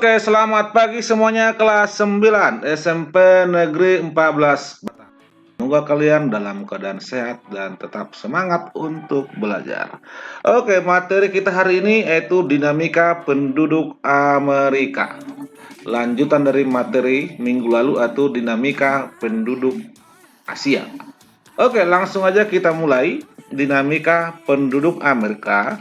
Oke, selamat pagi semuanya kelas 9 SMP Negeri 14 Batam. Semoga kalian dalam keadaan sehat dan tetap semangat untuk belajar. Oke, materi kita hari ini yaitu dinamika penduduk Amerika. Lanjutan dari materi minggu lalu atau dinamika penduduk Asia. Oke, langsung aja kita mulai dinamika penduduk Amerika.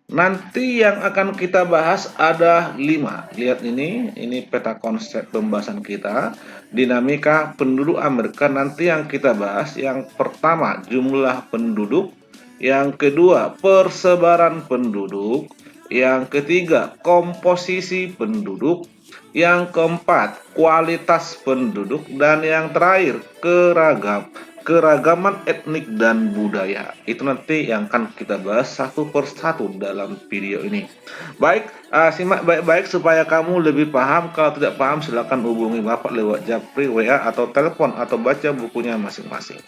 Nanti yang akan kita bahas ada 5. Lihat ini peta konsep pembahasan kita. Dinamika penduduk Amerika nanti yang kita bahas. Yang pertama jumlah penduduk. Yang kedua persebaran penduduk. Yang ketiga komposisi penduduk. Yang keempat kualitas penduduk. Dan yang terakhir keragaman etnik dan budaya. Itu nanti yang akan kita bahas satu persatu dalam video ini. Baik, simak baik-baik supaya kamu lebih paham. Kalau tidak paham silakan hubungi Bapak lewat Japri, WA atau telepon atau baca bukunya masing-masing.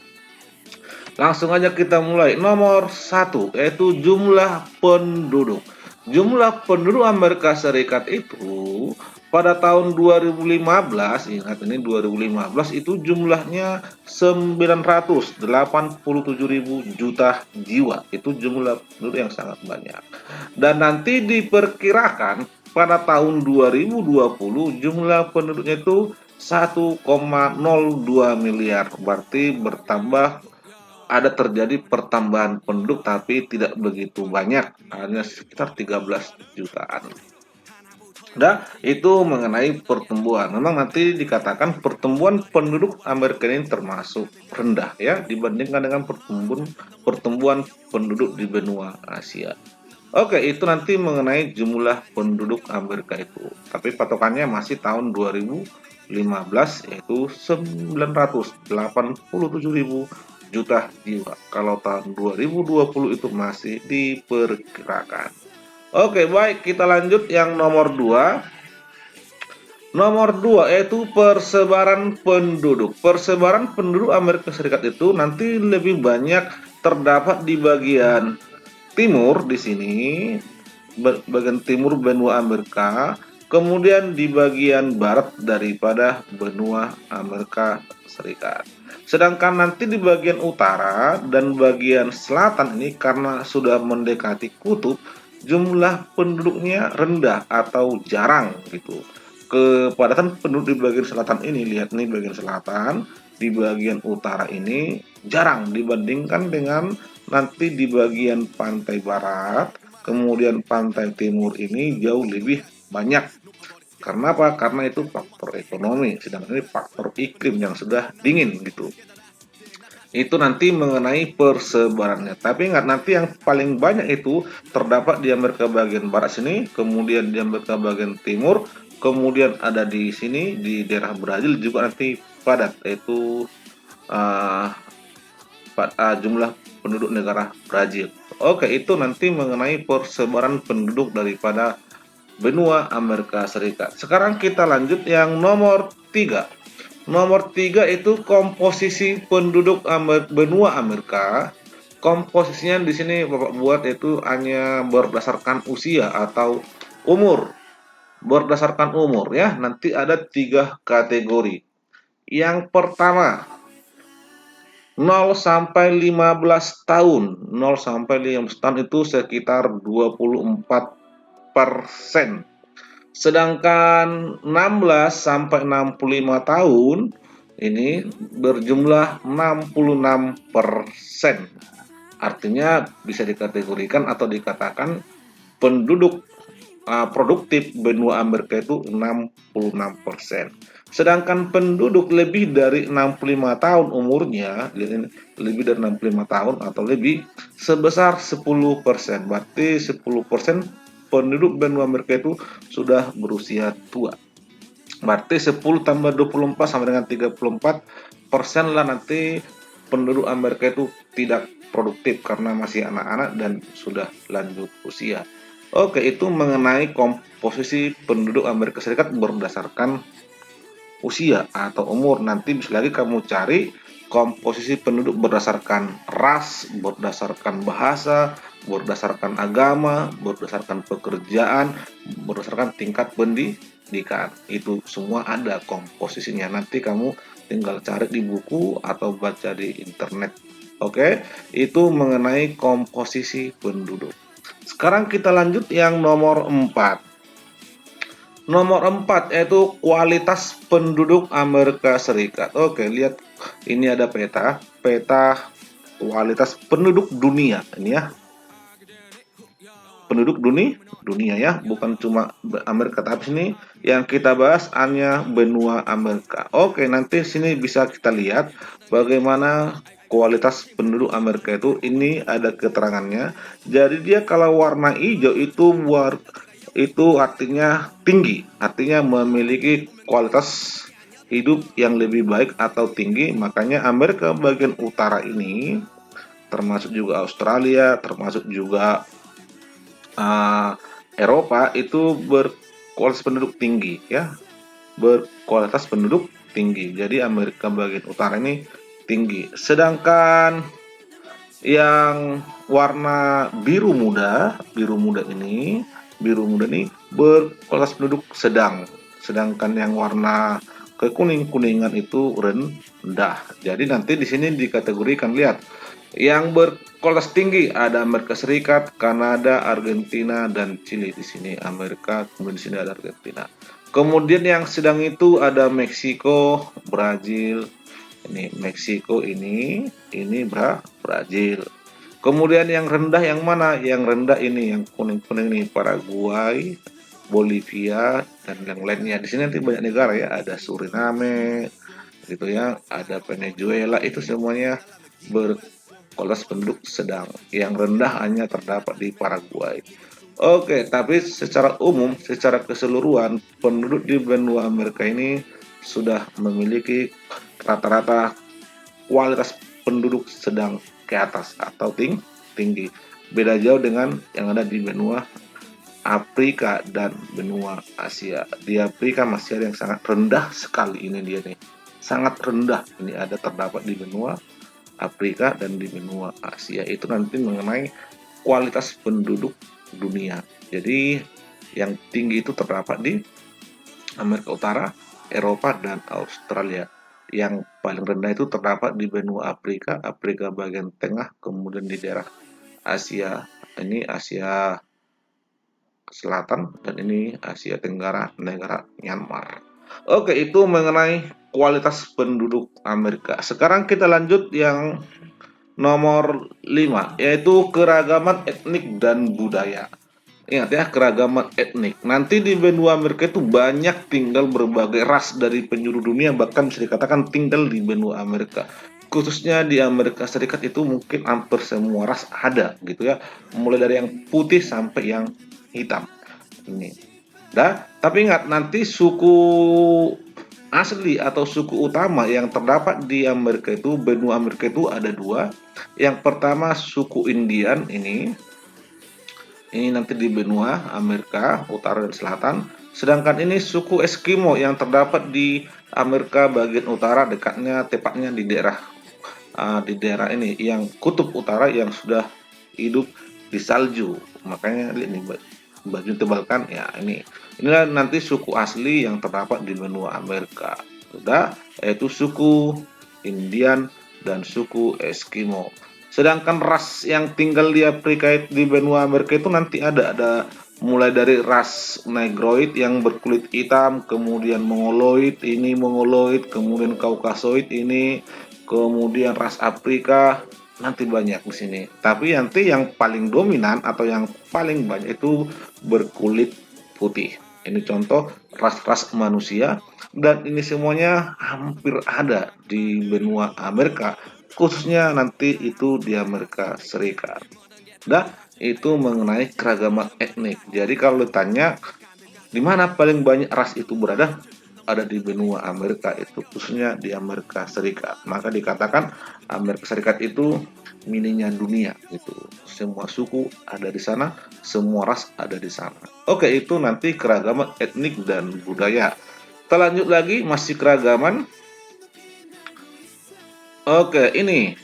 Langsung aja kita mulai. Nomor 1 yaitu jumlah penduduk. Jumlah penduduk Amerika Serikat itu pada tahun 2015, ingat ini 2015 itu jumlahnya 987.000 juta jiwa. Itu jumlah penduduk yang sangat banyak. Dan nanti diperkirakan pada tahun 2020 jumlah penduduknya itu 1,02 miliar. Berarti bertambah, ada terjadi pertambahan penduduk tapi tidak begitu banyak, hanya sekitar 13 jutaan. Nah, itu mengenai pertumbuhan. Memang nanti dikatakan pertumbuhan penduduk Amerika ini termasuk rendah ya dibandingkan dengan pertumbuhan penduduk di benua Asia. Oke, itu nanti mengenai jumlah penduduk Amerika itu. Tapi patokannya masih tahun 2015 yaitu 987.000 juta jiwa. Kalau tahun 2020 itu masih diperkirakan. Oke, baik, kita lanjut yang nomor 2. Nomor 2 yaitu persebaran penduduk. Persebaran penduduk Amerika Serikat itu nanti lebih banyak terdapat di bagian timur di sini, bagian timur benua Amerika, kemudian di bagian barat daripada benua Amerika Serikat. Sedangkan nanti di bagian utara dan bagian selatan ini karena sudah mendekati kutub, jumlah penduduknya rendah atau jarang gitu. Kepadatan penduduk di bagian selatan ini, lihat nih bagian selatan, di bagian utara ini jarang dibandingkan dengan nanti di bagian pantai barat, kemudian pantai timur ini jauh lebih banyak. Karena apa? Karena itu faktor ekonomi, sedangkan ini faktor iklim yang sudah dingin gitu. Itu nanti mengenai persebarannya. Tapi ingat nanti yang paling banyak itu terdapat di Amerika bagian barat sini, kemudian di Amerika bagian timur, kemudian ada di sini di daerah Brazil juga nanti padat, yaitu jumlah penduduk negara Brazil. Oke, itu nanti mengenai persebaran penduduk daripada benua Amerika Serikat. Sekarang kita lanjut yang nomor 3. Nomor 3 itu komposisi penduduk benua Amerika. Komposisinya di sini Bapak buat itu hanya berdasarkan usia atau umur. Berdasarkan umur ya. Nanti ada 3 kategori. Yang pertama 0 sampai 15 tahun. 0 sampai 15 tahun itu sekitar 24%. Sedangkan 16 sampai 65 tahun ini berjumlah 66%. Artinya bisa dikategorikan atau dikatakan penduduk produktif benua Amerika itu 66%. Sedangkan penduduk lebih dari 65 tahun umurnya, lebih dari 65 tahun atau lebih sebesar 10%. Berarti 10% penduduk benua Amerika itu sudah berusia tua. Berarti 10 tambah 24 sama dengan 34% lah nanti penduduk Amerika itu tidak produktif karena masih anak-anak dan sudah lanjut usia. Oke, itu mengenai komposisi penduduk Amerika Serikat berdasarkan usia atau umur. Nanti bisa lagi kamu cari komposisi penduduk berdasarkan ras, berdasarkan bahasa, berdasarkan agama, berdasarkan pekerjaan, berdasarkan tingkat pendidikan. Itu semua ada komposisinya. Nanti kamu tinggal cari di buku atau baca di internet. Oke, itu mengenai komposisi penduduk. Sekarang kita lanjut yang nomor 4. Nomor 4 yaitu kualitas penduduk Amerika Serikat. Oke, lihat ini ada peta kualitas penduduk dunia ini ya. Penduduk dunia ya, bukan cuma Amerika, tapi sini yang kita bahas hanya benua Amerika. Oke, nanti sini bisa kita lihat bagaimana kualitas penduduk Amerika ini ada keterangannya. Jadi dia kalau warna hijau itu artinya tinggi, artinya memiliki kualitas hidup yang lebih baik atau tinggi. Makanya Amerika bagian utara ini, termasuk juga Australia, termasuk juga Eropa, itu berkualitas penduduk tinggi ya, berkualitas penduduk tinggi. Jadi Amerika bagian utara ini tinggi. Sedangkan yang warna biru muda ini berkualitas penduduk sedang. Sedangkan yang warna kekuning-kuningan itu rendah. Jadi nanti di sini dikategorikan, lihat. Yang berkualitas tinggi ada Amerika Serikat, Kanada, Argentina, dan Chili. Di sini Amerika, kemudian di sini ada Argentina. Kemudian yang sedang itu ada Meksiko, Brazil. Ini Meksiko ini Brazil. Kemudian yang rendah yang mana? Yang rendah ini yang kuning-kuning ini Paraguay, Bolivia, dan yang lainnya. Di sini nanti banyak negara ya, ada Suriname, gitu ya, ada Venezuela, itu semuanya berkualitas penduduk sedang. Yang rendah hanya terdapat di Paraguay. Oke, tapi secara umum, secara keseluruhan, penduduk di benua Amerika ini sudah memiliki rata-rata kualitas penduduk sedang ke atas atau tinggi. Beda jauh dengan yang ada di benua Afrika dan benua Asia. Di Afrika masih ada yang sangat rendah sekali, ini dia nih. Sangat rendah ini ada terdapat di benua Afrika dan di benua Asia. Itu nanti mengenai kualitas penduduk dunia. Jadi yang tinggi itu terdapat di Amerika Utara, Eropa, dan Australia. Yang paling rendah itu terdapat di benua Afrika, Afrika bagian tengah, kemudian di daerah Asia, ini Asia Selatan, dan ini Asia Tenggara, negara Myanmar. Oke, itu mengenai kualitas penduduk Amerika. Sekarang kita lanjut yang nomor 5, yaitu keragaman etnik dan budaya. Ingat ya, keragaman etnik. Nanti di benua Amerika itu banyak tinggal berbagai ras dari penjuru dunia, bahkan bisa dikatakan tinggal di benua Amerika. Khususnya di Amerika Serikat itu mungkin hampir semua ras ada gitu ya. Mulai dari yang putih sampai yang hitam. Ini. Tapi ingat, nanti suku asli atau suku utama yang terdapat di Amerika itu, benua Amerika itu ada dua. Yang pertama suku Indian ini nanti di benua Amerika Utara dan Selatan. Sedangkan ini suku Eskimo yang terdapat di Amerika bagian utara, tepatnya di daerah ini yang kutub utara yang sudah hidup di salju. Makanya ini baju tebalkan ya, inilah nanti suku asli yang terdapat di benua Amerika. Sudah, yaitu suku Indian dan suku Eskimo. Sedangkan ras yang tinggal di Afrika, di benua Amerika itu nanti ada mulai dari ras Negroid yang berkulit hitam, kemudian Mongoloid, kemudian Kaukasoid ini, kemudian ras Afrika, nanti banyak di sini. Tapi nanti yang paling dominan atau yang paling banyak itu berkulit putih. Ini contoh ras-ras manusia, dan ini semuanya hampir ada di benua Amerika, khususnya nanti itu di Amerika Serikat. Itu mengenai keragaman etnik. Jadi kalau ditanya di mana paling banyak ras itu berada, ada di benua Amerika itu, khususnya di Amerika Serikat. Maka dikatakan Amerika Serikat itu mininya dunia gitu. Semua suku ada di sana, semua ras ada di sana. Oke, itu nanti keragaman etnik dan budaya. Kita lanjut lagi, masih keragaman. Oke, ini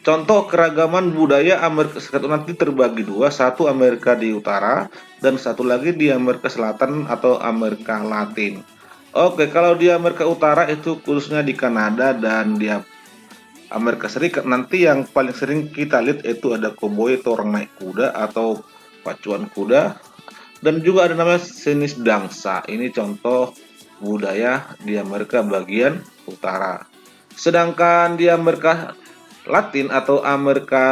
Contoh keragaman budaya Amerika Serikat itu nanti terbagi dua, satu Amerika di utara dan satu lagi di Amerika Selatan atau Amerika Latin. Oke, kalau di Amerika Utara itu khususnya di Kanada dan di Amerika Serikat nanti yang paling sering kita lihat itu ada koboi atau orang naik kuda atau pacuan kuda, dan juga ada namanya jenis dangsa. Ini contoh budaya di Amerika bagian utara. Sedangkan di Amerika Latin atau Amerika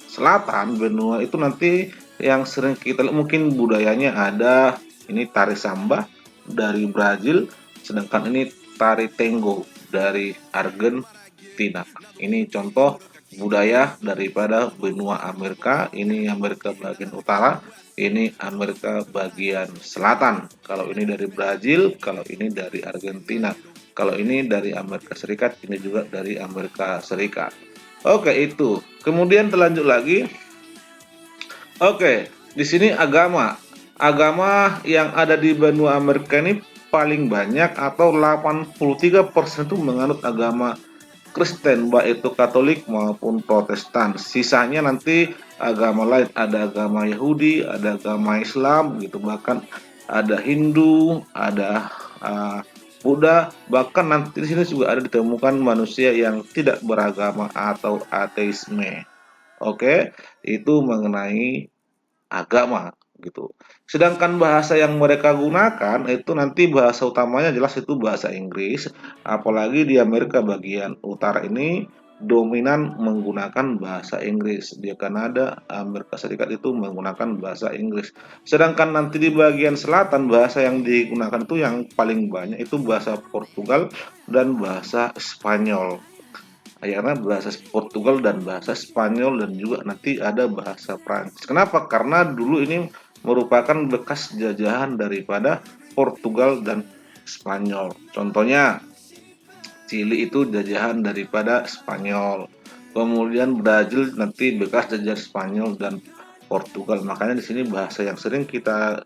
Selatan, benua itu nanti yang sering kita lihat mungkin budayanya ada ini tari samba dari Brazil, sedangkan ini tari tango dari Argentina. Ini contoh budaya daripada benua Amerika. Ini Amerika bagian utara, ini Amerika bagian selatan. Kalau ini dari Brazil, kalau ini dari Argentina. Kalau ini dari Amerika Serikat, ini juga dari Amerika Serikat. Oke, itu. Kemudian terlanjut lagi. Oke, di sini agama. Agama yang ada di benua Amerika ini paling banyak atau 83% itu menganut agama Kristen, baik itu Katolik maupun Protestan. Sisanya nanti agama lain, ada agama Yahudi, ada agama Islam gitu, bahkan ada Hindu, ada Buddha, bahkan nanti di sini juga ada ditemukan manusia yang tidak beragama atau ateisme. Oke, itu mengenai agama gitu. Sedangkan bahasa yang mereka gunakan itu nanti bahasa utamanya jelas itu bahasa Inggris, apalagi di Amerika bagian utara ini dominan menggunakan bahasa Inggris. Di Kanada, Amerika Serikat itu menggunakan bahasa Inggris. Sedangkan nanti di bagian selatan bahasa yang digunakan itu yang paling banyak itu bahasa Portugal dan bahasa Spanyol. Akhirnya bahasa Portugal dan bahasa Spanyol dan juga nanti ada bahasa Prancis. Kenapa? Karena dulu ini merupakan bekas jajahan daripada Portugal dan Spanyol. Contohnya Chili itu jajahan daripada Spanyol. Kemudian Brazil nanti bekas jajahan Spanyol dan Portugal. Makanya di sini bahasa yang sering kita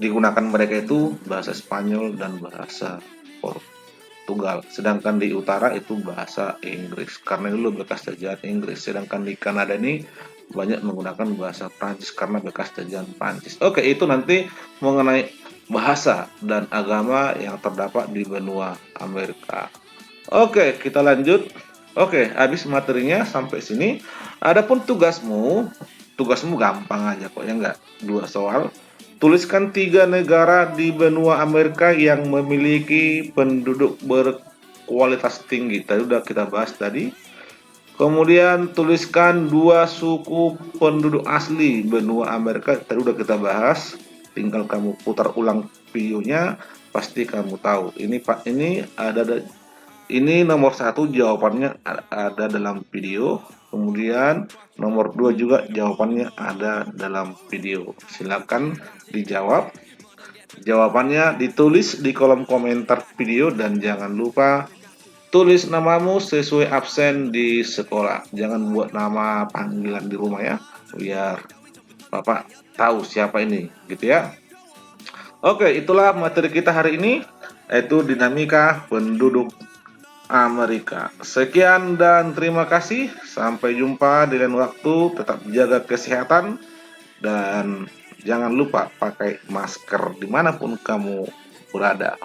digunakan mereka itu bahasa Spanyol dan bahasa Portugal. Sedangkan di utara itu bahasa Inggris karena dulu bekas jajahan Inggris. Sedangkan di Kanada ini banyak menggunakan bahasa Prancis karena bekas jajahan Prancis. Oke, itu nanti mengenai bahasa dan agama yang terdapat di benua Amerika. Oke, kita lanjut. Oke, habis materinya sampai sini. Adapun tugasmu, tugasmu gampang aja kok ya enggak? 2 soal. Tuliskan 3 negara di benua Amerika yang memiliki penduduk berkualitas tinggi. Tadi udah kita bahas tadi. Kemudian tuliskan 2 suku penduduk asli benua Amerika. Tadi udah kita bahas. Tinggal kamu putar ulang videonya, pasti kamu tahu. Ini Pak, ini nomor 1 jawabannya ada dalam video. Kemudian nomor 2 juga jawabannya ada dalam video. Silakan dijawab. Jawabannya ditulis di kolom komentar video dan jangan lupa tulis namamu sesuai absen di sekolah. Jangan buat nama panggilan di rumah ya, biar Bapak tahu siapa ini, gitu ya. Oke, itulah materi kita hari ini, yaitu dinamika penduduk Amerika. Sekian dan terima kasih. Sampai jumpa di lain waktu. Tetap jaga kesehatan dan jangan lupa pakai masker dimanapun kamu berada.